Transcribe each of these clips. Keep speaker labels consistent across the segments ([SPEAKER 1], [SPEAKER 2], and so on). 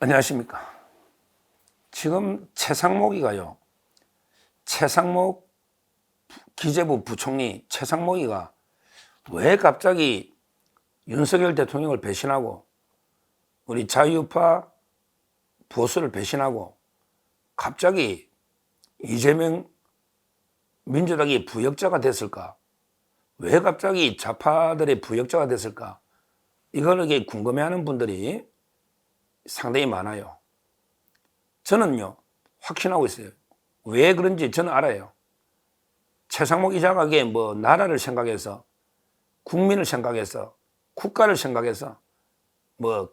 [SPEAKER 1] 안녕하십니까. 지금 최상목이가요. 최상목 기재부 부총리 최상목이가 왜 갑자기 윤석열 대통령을 배신하고 우리 자유파 보수를 배신하고 갑자기 이재명 민주당이 부역자가 됐을까? 왜 갑자기 좌파들의 부역자가 됐을까? 이거를 궁금해하는 분들이 상당히 많아요. 저는요, 확신하고 있어요. 왜 그런지 저는 알아요. 최상목 이사가 나라를 생각해서, 국민을 생각해서, 국가를 생각해서,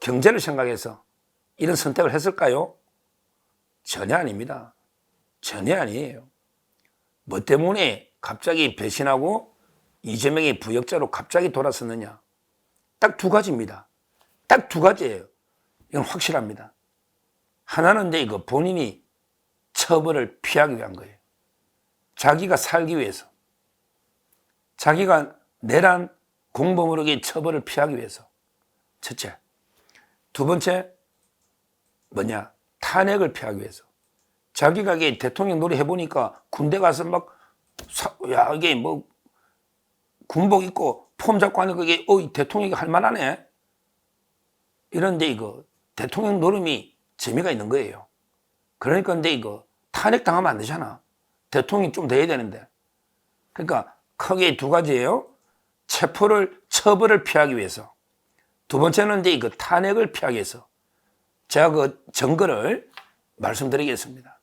[SPEAKER 1] 경제를 생각해서 이런 선택을 했을까요? 전혀 아닙니다. 전혀 아니에요. 뭐 때문에 갑자기 배신하고 이재명이 부역자로 갑자기 돌아섰느냐? 딱 두 가지입니다. 딱 두 가지예요. 이건 확실합니다. 하나는 이거 본인이 처벌을 피하기 위한 거예요. 자기가 살기 위해서. 자기가 내란 공범으로의 처벌을 피하기 위해서. 첫째. 두 번째, 탄핵을 피하기 위해서. 자기가 대통령 놀이 해보니까 군대 가서 군복 입고 폼 잡고 하는 그게, 대통령이 할만하네. 이런데 대통령 노름이 재미가 있는 거예요. 그러니까 탄핵 당하면 안 되잖아. 대통령이 좀 돼야 되는데. 그러니까 크게 두 가지예요. 처벌을 피하기 위해서. 두 번째는 탄핵을 피하기 위해서. 제가 증거를 말씀드리겠습니다.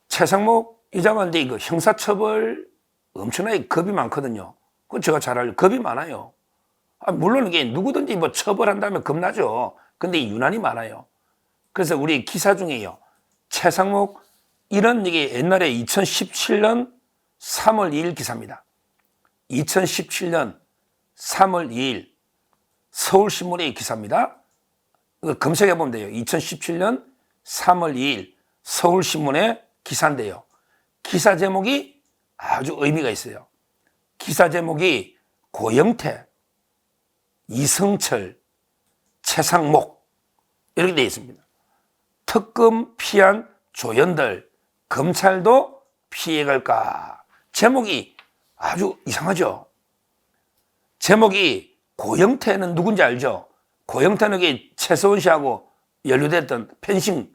[SPEAKER 1] 최상목 이자가 형사처벌 엄청나게 겁이 많거든요. 그건 제가 잘 알죠. 겁이 많아요. 물론 이게 누구든지 처벌한다면 겁나죠. 근데 유난히 많아요. 그래서 우리 기사 중에요. 최상목 이런 옛날에 2017년 3월 2일 기사입니다. 2017년 3월 2일 서울신문의 기사입니다. 검색해 보면 돼요. 2017년 3월 2일 서울신문의 기사인데요. 기사 제목이 아주 의미가 있어요. 기사 제목이 고영태, 이성철, 최상목 이렇게 되어 있습니다. 특검 피한 조연들, 검찰도 피해갈까? 제목이 아주 이상하죠? 제목이 고영태는 누군지 알죠? 고영태는 최서원 씨하고 연루됐던 펜싱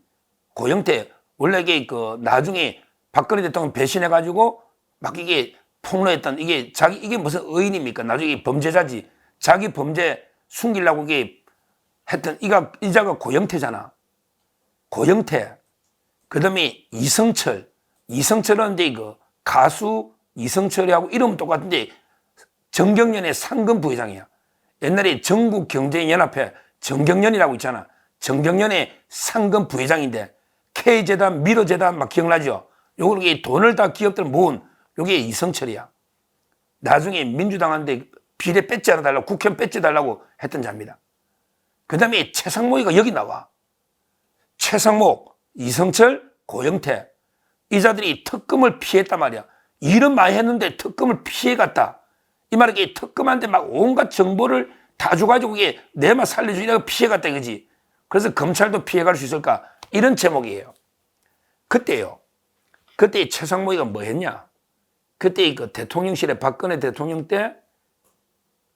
[SPEAKER 1] 고영태, 원래 나중에 박근혜 대통령 배신해가지고 폭로했던 이게 무슨 의인입니까? 나중에 범죄자지. 자기 범죄 숨기려고 했던 이자가 고영태잖아. 고영태. 그 다음에 이성철. 이성철은 가수 이성철이하고 이름 똑같은데 정경련의 상금 부회장이야. 옛날에 전국경제연합회 정경련이라고 있잖아. 정경련의 상금 부회장인데 K재단, 미르재단 기억나죠? 요걸 돈을 다 기업들 모은 요게 이성철이야. 나중에 민주당한테 비례 뺏지 않아달라고, 국회의원 뺏지 달라고 했던 자입니다. 그 다음에 최상목이가 여기 나와. 최상목, 이성철, 고영태. 이 자들이 특검을 피했단 말이야. 일은 많이 했는데 특검을 피해갔다. 이 말은 특검한테 온갖 정보를 다 줘가지고 내만 살려주려고 피해갔다 이거지. 그래서 검찰도 피해갈 수 있을까? 이런 제목이에요. 그때요. 그때 최상목이가 뭐 했냐? 그때 대통령실에 박근혜 대통령 때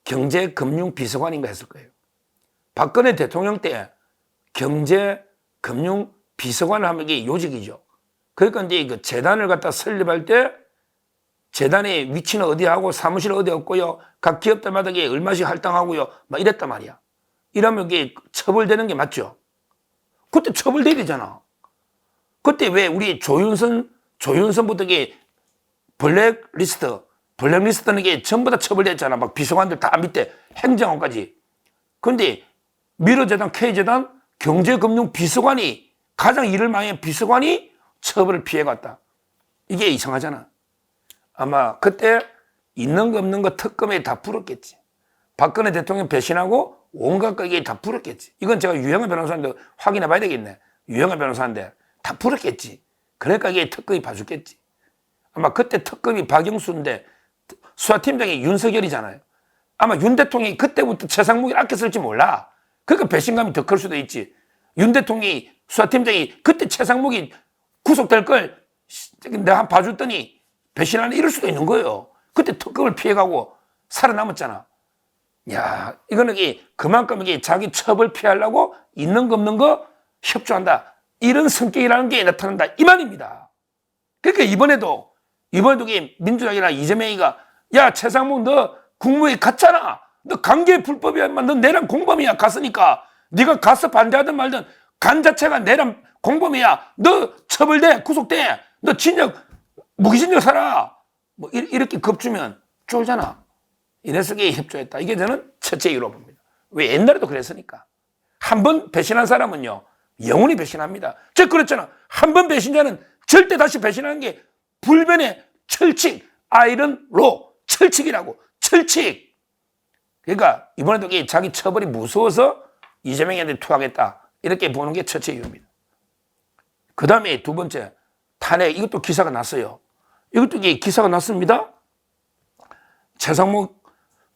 [SPEAKER 1] 경제금융비서관인가 했을 거예요. 박근혜 대통령 때 경제금융비서관을 하면 이게 요직이죠. 그러니까 재단을 갖다 설립할 때 재단의 위치는 어디 하고 사무실 어디 없고요. 각 기업들마다 얼마씩 할당하고요. 이랬단 말이야. 이러면 처벌되는 게 맞죠? 그때 처벌돼야 되잖아. 그때 왜 우리 조윤선부터 블랙리스트는 전부 다 처벌됐잖아. 비서관들 다 밑에 행정관까지. 그런데 미르재단, K재단, 경제금융비서관이 가장 일을 많이 한 비서관이 처벌을 피해갔다. 이게 이상하잖아. 아마 그때 있는 거 없는 거 특검에 다 풀었겠지. 박근혜 대통령 배신하고 온갖 거 다 풀었겠지. 이건 제가 유영하 변호사인데 확인해 봐야 되겠네. 유영하 변호사인데 다 풀었겠지. 그러니까 이게 특검이 봐줬겠지. 아마 그때 특검이 박영수인데 수사팀장이 윤석열이잖아요. 아마 윤 대통령이 그때부터 최상목을 아꼈을지 몰라. 그러니까 배신감이 더 클 수도 있지. 윤 대통령이 수사팀장이 그때 최상목이 구속될 걸 내가 한 봐줬더니 배신하는 이럴 수도 있는 거예요. 그때 특검을 피해가고 살아남았잖아. 야, 이거는 그만큼 자기 처벌 피하려고 있는 거 없는 거 협조한다. 이런 성격이라는 게 나타난다. 이 말입니다. 그러니까 이번에도 민주당이나 이재명이가 야, 최상목 너 국무회의 갔잖아. 너 강제 불법이야. 너 내란 공범이야. 갔으니까. 네가 가서 반대하든 말든 간 자체가 내란 공범이야. 너 처벌돼. 구속돼. 너 무기징역 살아. 뭐 이렇게 겁주면 쫄잖아. 이래서 협조했다. 이게 저는 첫째 이유로 봅니다. 왜? 옛날에도 그랬으니까. 한 번 배신한 사람은요, 영원히 배신합니다. 저 그랬잖아. 한 번 배신자는 절대 다시 배신하는 게 불변의 철칙, 아이런 로, 철칙이라고. 철칙. 그러니까 이번에도 자기 처벌이 무서워서 이재명한테 투하겠다. 이렇게 보는 게 첫째 이유입니다. 그 다음에 두 번째, 탄핵. 이것도 기사가 났어요. 이것도 기사가 났습니다.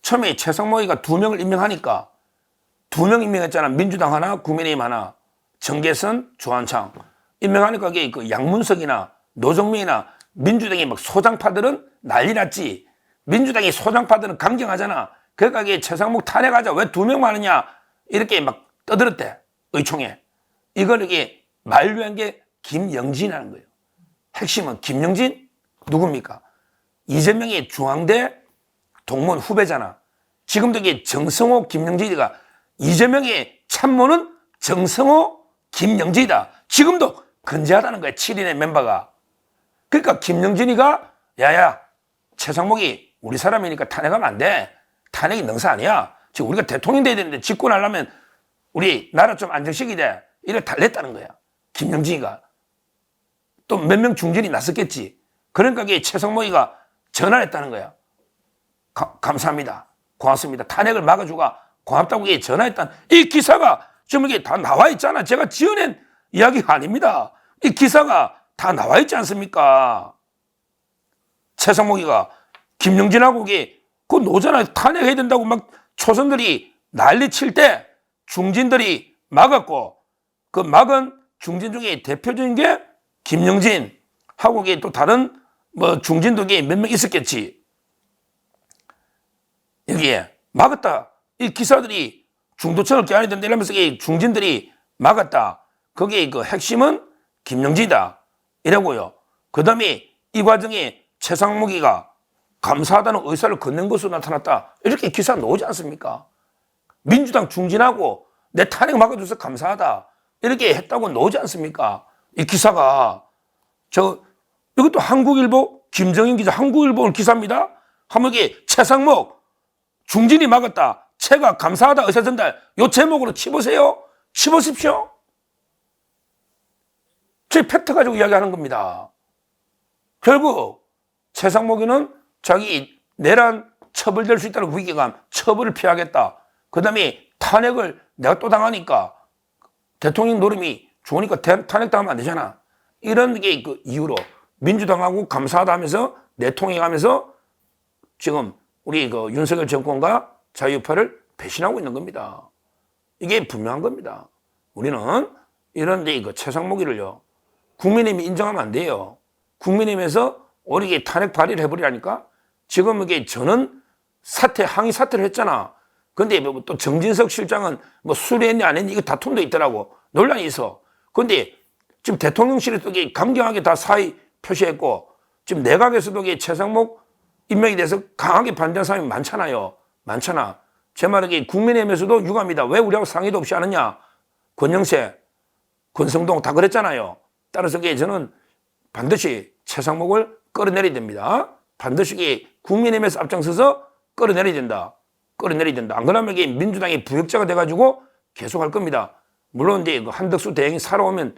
[SPEAKER 1] 처음에 최상목이가 2명을 임명하니까 2명 임명했잖아. 민주당 하나, 국민의힘 하나, 정계선, 조한창. 임명하니까 그 양문석이나 노정민이나 민주당의 막 소장파들은 난리 났지. 민주당이 소장파들은 강경하잖아. 그러니까 최상목 탄핵하자. 왜 2명만 하느냐. 이렇게 막 떠들었대. 의총에. 이걸 만류한 게 김영진이라는 거예요. 핵심은 김영진? 누굽니까? 이재명의 중앙대 동문 후배잖아. 지금도 정성호, 김영진이가 이재명의 참모는 정성호, 김영진이다. 지금도 근제하다는 거야. 7인의 멤버가. 그러니까 김영진이가 야야 최상목이 우리 사람이니까 탄핵하면 안 돼. 탄핵이 능사 아니야. 지금 우리가 대통령 돼야 되는데 집권하려면 우리 나라 좀 안정식이 돼. 이래 달랬다는 거야. 김영진이가. 또 몇 명 중진이 났었겠지. 그러니까 최상목이가 전화를 했다는 거야. 감사합니다. 고맙습니다. 탄핵을 막아주가 고맙다고 전화했던 이 기사가 지금 이게 다 나와 있잖아. 제가 지어낸 이야기가 아닙니다. 이 기사가 다 나와 있지 않습니까? 최상목이가 김영진하고 그 노잖아. 탄핵해야 된다고 막 초선들이 난리 칠 때 중진들이 막았고 그 막은 중진 중에 대표적인 게 김영진하고 또 다른 뭐 중진도 몇 명 있었겠지. 여기에 막았다. 이 기사들이 중도층을 껴안아야 된다 이러면서 중진들이 막았다. 거기에 그 핵심은 김영진이다. 이라고요. 그 다음에 이 과정에 최상목이가 감사하다는 의사를 건넨 것으로 나타났다. 이렇게 기사 나오지 않습니까? 민주당 중진하고 내 탄핵 막아줘서 감사하다. 이렇게 했다고 나오지 않습니까? 이 기사가. 이것도 한국일보, 김정인 기자 한국일보 기사입니다. 한번 최상목 중진이 막았다. 채가 감사하다 의사 전달. 요 제목으로 치보세요. 치보십시오. 제 팩트 가지고 이야기하는 겁니다. 결국 최상목이는 자기 내란 처벌될 수 있다는 위기감, 처벌을 피하겠다. 그 다음에 탄핵을 내가 또 당하니까 대통령 노름이 좋으니까 탄핵당하면 안 되잖아. 이런 게 그 이유로 민주당하고 감사하다 하면서 내통행하면서 지금 우리 그 윤석열 정권과 자유파를 배신하고 있는 겁니다. 이게 분명한 겁니다. 우리는 이런 그 최상목이를요, 국민의힘이 인정하면 안 돼요. 국민의힘에서 우리 탄핵 발의를 해버리라니까. 지금 이게 저는 항의 사퇴를 했잖아. 근데 또 정진석 실장은 뭐 수리했니 안 했니 이거 다툼도 있더라고. 논란이 있어. 근데 지금 대통령실에도 강경하게 다 사의 표시했고 지금 내각에서도 최상목 임명에 대해서 강하게 반대하는 사람이 많잖아요. 많잖아. 제 말은 국민의힘에서도 유감이다. 왜 우리하고 상의도 없이 하느냐. 권영세, 권성동 다 그랬잖아요. 따라서 저는 반드시 최상목을 끌어내려야 됩니다. 반드시 국민의힘에서 앞장서서 끌어내려야 된다. 끌어내려야 된다. 안 그러면 민주당이 부역자가 돼가지고 계속 할 겁니다. 물론 그 한덕수 대행이 살아오면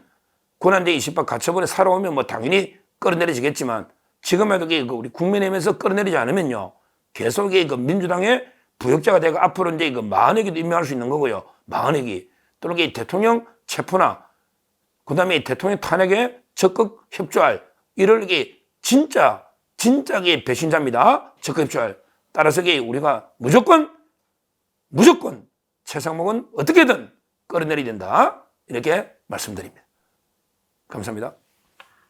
[SPEAKER 1] 권한대 20박 가처분에 살아오면 뭐 당연히 끌어내려지겠지만 지금에도 우리 국민의힘에서 끌어내리지 않으면요 계속 그 민주당의 부역자가 되고 앞으로 그 마흔에게도 임명할 수 있는 거고요. 마흔에게 또는 대통령 체포나 그다음에 대통령 탄핵에 적극 협조할 이럴 진짜 배신자입니다. 적극 협조할. 따라서 우리가 무조건 최상목은 어떻게든 끌어내려야 된다. 이렇게 말씀드립니다. 감사합니다.